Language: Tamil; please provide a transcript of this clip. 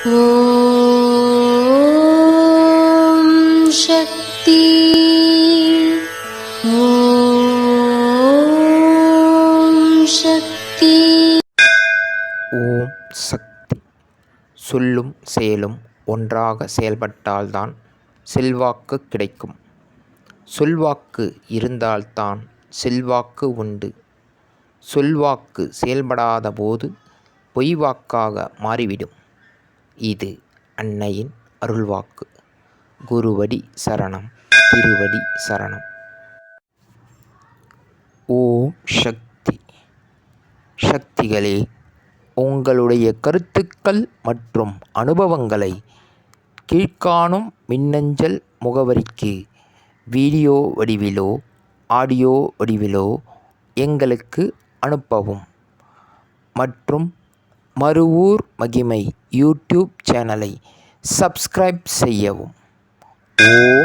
ஓம் சக்தி. ஓம் சக்தி. ஓம் சக்தி. சொல்லும் செயலும் ஒன்றாக செயல்பட்டால்தான் செல்வாக்கு கிடைக்கும். சொல்வாக்கு இருந்தால்தான் செல்வாக்கு உண்டு. சொல்வாக்கு செயல்படாத போது பொய்வாக்காக மாறிவிடும். இது அன்னையின் அருள்வாக்கு. குருவடி சரணம், திருவடி சரணம். ஓம் சக்தி. சக்திகளே, உங்களுடைய கருத்துக்கள் மற்றும் அனுபவங்களை கீழ்காணும் மின்னஞ்சல் முகவரிக்கு வீடியோ வடிவிலோ ஆடியோ வடிவிலோ எங்களுக்கு அனுப்பவும். மற்றும் மறுவூர் மகிமை யூடியூப் சேனலை சப்ஸ்கிரைப் செய்யவும். ஓம்